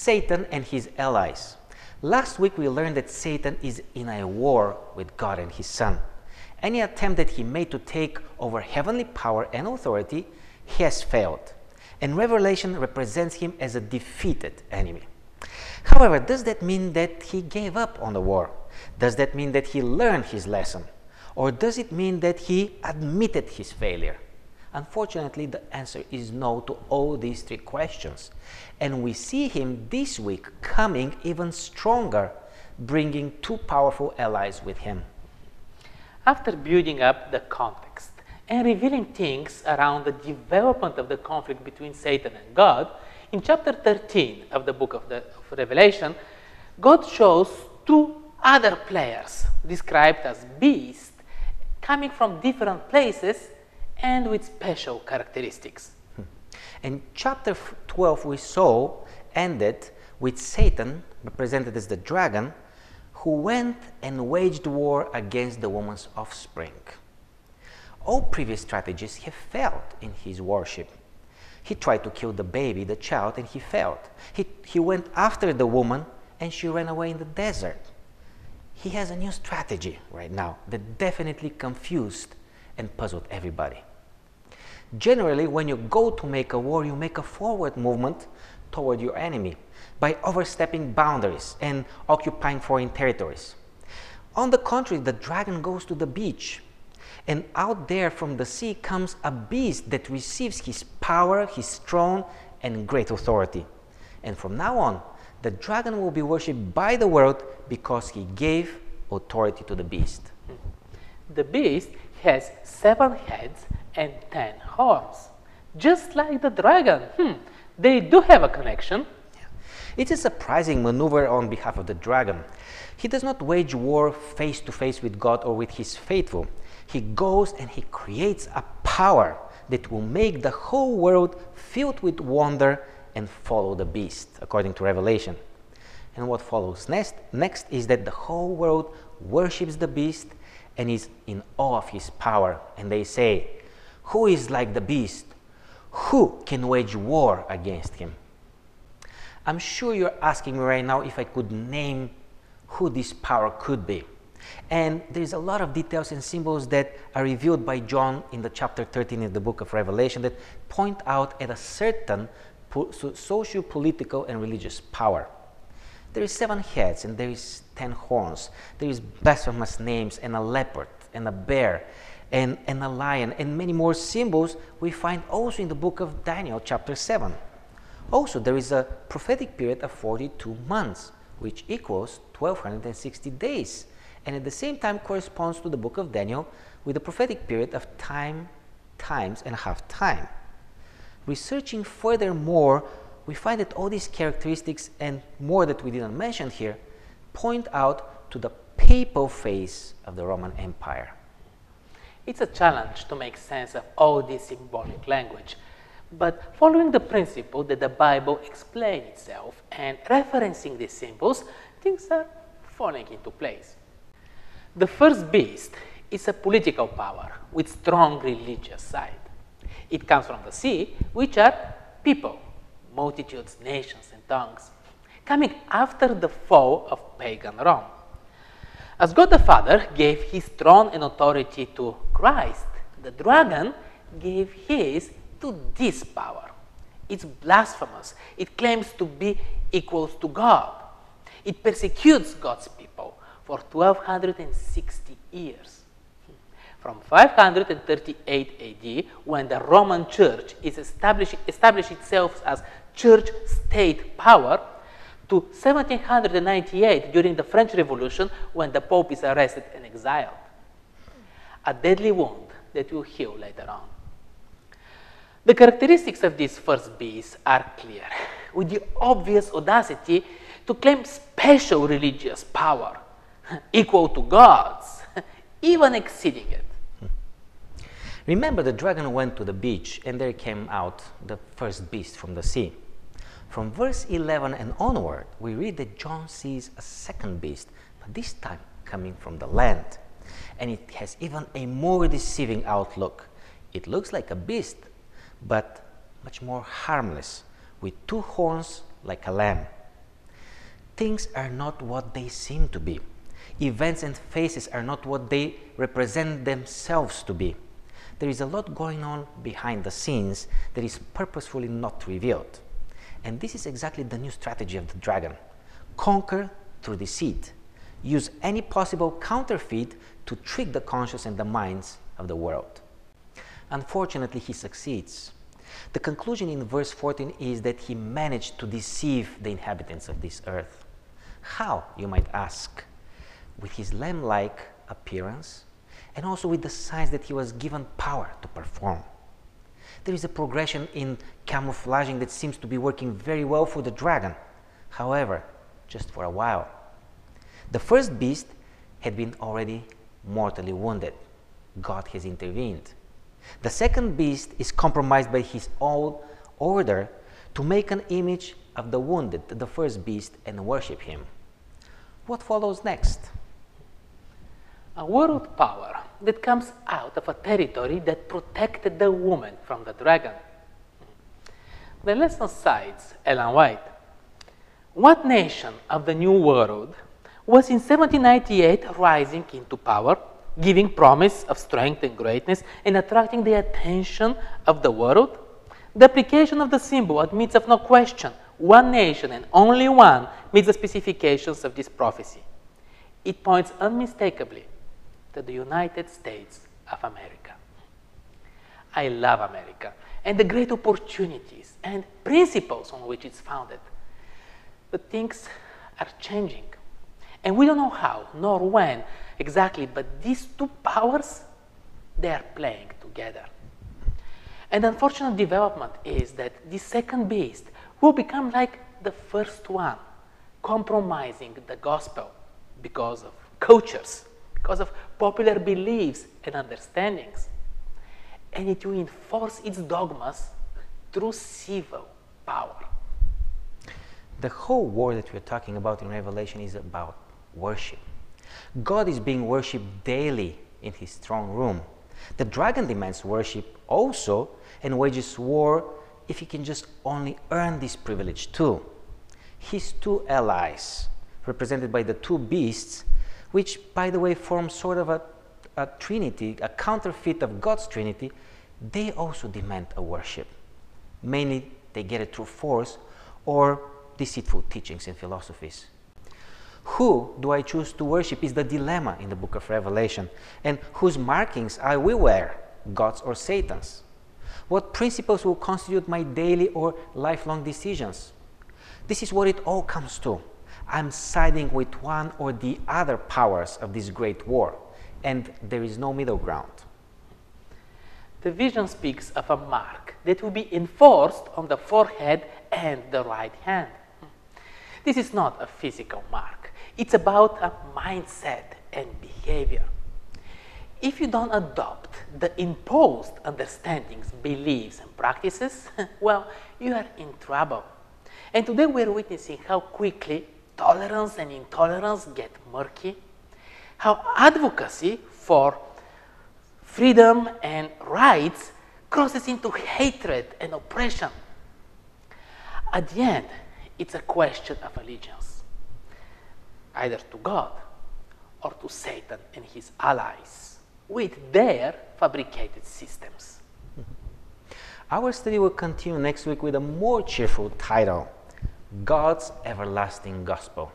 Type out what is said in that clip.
Satan and his allies. Last week we learned that Satan is in a war with God and his Son. Any attempt that he made to take over heavenly power and authority has failed, and Revelation represents him as a defeated enemy. However, does that mean that he gave up on the war? Does that mean that he learned his lesson? Or does it mean that he admitted his failure? Unfortunately, the answer is no to all these three questions. And we see him this week coming even stronger, bringing two powerful allies with him. After building up the context and revealing things around the development of the conflict between Satan and God, in chapter 13 of the book of Revelation, God shows two other players described as beasts coming from different places and with special characteristics. And chapter 12 we saw ended with Satan, represented as the dragon, who went and waged war against the woman's offspring. All previous strategies have failed in his worship. He tried to kill the baby, the child, and he failed. He went after the woman and she ran away in the desert. He has a new strategy right now that definitely confused and puzzled everybody. Generally, when you go to make a war, you make a forward movement toward your enemy by overstepping boundaries and occupying foreign territories. On the contrary, the dragon goes to the beach, and out there from the sea comes a beast that receives his power, his throne, and great authority. And from now on, the dragon will be worshipped by the world because he gave authority to the beast. The beast has 7 heads and 10 horns, just like the dragon. They do have a connection. It's a surprising maneuver on behalf of the dragon. He does not wage war face to face with God or with his faithful. He goes and he creates a power that will make the whole world filled with wonder and follow the beast, according to Revelation. And what follows next is that the whole world worships the beast and is in awe of his power. And they say, "Who is like the beast? Who can wage war against him?" I'm sure you're asking me right now if I could name who this power could be. And there's a lot of details and symbols that are revealed by John in the chapter 13 in the book of Revelation that point out at a certain socio-political and religious power. There is 7 heads and there is 10 horns. There is blasphemous names and a leopard and a bear and a lion and many more symbols we find also in the book of Daniel chapter 7. Also, there is a prophetic period of 42 months, which equals 1260 days, and at the same time corresponds to the book of Daniel with a prophetic period of time, times, and half time. Researching furthermore, we find that all these characteristics and more that we didn't mention here point out to the papal phase of the Roman Empire. It's a challenge to make sense of all this symbolic language, but following the principle that the Bible explains itself and referencing these symbols, things are falling into place. The first beast is a political power with strong religious side. It comes from the sea, which are people, multitudes, nations, and tongues, coming after the fall of pagan Rome. As God the Father gave his throne and authority to Christ, the dragon gave his to this power. It's blasphemous. It claims to be equals to God. It persecutes God's people for 1260 years. From 538 AD, when the Roman Church is established itself as church-state power, to 1798 during the French Revolution, when the Pope is arrested and exiled. A deadly wound that will heal later on. The characteristics of these first beasts are clear, with the obvious audacity to claim special religious power, equal to God's, even exceeding it. Remember, the dragon went to the beach, and there came out the first beast from the sea. From verse 11 and onward, we read that John sees a second beast, but this time coming from the land. And it has even a more deceiving outlook. It looks like a beast, but much more harmless, with 2 horns like a lamb. Things are not what they seem to be. Events and faces are not what they represent themselves to be. There is a lot going on behind the scenes that is purposefully not revealed. And this is exactly the new strategy of the dragon. Conquer through deceit. Use any possible counterfeit to trick the conscious and the minds of the world. Unfortunately, he succeeds. The conclusion in verse 14 is that he managed to deceive the inhabitants of this earth. How, you might ask? With his lamb-like appearance, and also with the signs that he was given power to perform. There is a progression in camouflaging that seems to be working very well for the dragon. However, just for a while. The first beast had been already mortally wounded. God has intervened. The second beast is compromised by his own order to make an image of the wounded, the first beast, and worship him. What follows next? A world power that comes out of a territory that protected the woman from the dragon. The lesson cites Ellen White. What nation of the New World was in 1798 rising into power, giving promise of strength and greatness, and attracting the attention of the world? The application of the symbol admits of no question. One nation and only one meets the specifications of this prophecy. It points unmistakably to the United States of America. I love America and the great opportunities and principles on which it's founded. But things are changing. And we don't know how, nor when exactly, but these two powers, they are playing together. And the unfortunate development is that this second beast will become like the first one, compromising the gospel because of cultures, because of popular beliefs and understandings. And it will enforce its dogmas through civil power. The whole war that we're talking about in Revelation is about worship. God is being worshipped daily in his throne room. The dragon demands worship also and wages war if he can just only earn this privilege too. His two allies, represented by the two beasts, which by the way form sort of a trinity, a counterfeit of God's trinity, they also demand a worship. Mainly they get it through force or deceitful teachings and philosophies. Who do I choose to worship is the dilemma in the book of Revelation. And whose markings I will wear, God's or Satan's? What principles will constitute my daily or lifelong decisions? This is what it all comes to. I'm siding with one or the other powers of this great war, and there is no middle ground. The vision speaks of a mark that will be enforced on the forehead and the right hand. This is not a physical mark. It's about a mindset and behavior. If you don't adopt the imposed understandings, beliefs, and practices, well, you are in trouble. And today we're witnessing how quickly tolerance and intolerance get murky, how advocacy for freedom and rights crosses into hatred and oppression. At the end, it's a question of allegiance, either to God or to Satan and his allies, with their fabricated systems. Our study will continue next week with a more cheerful title, God's Everlasting Gospel.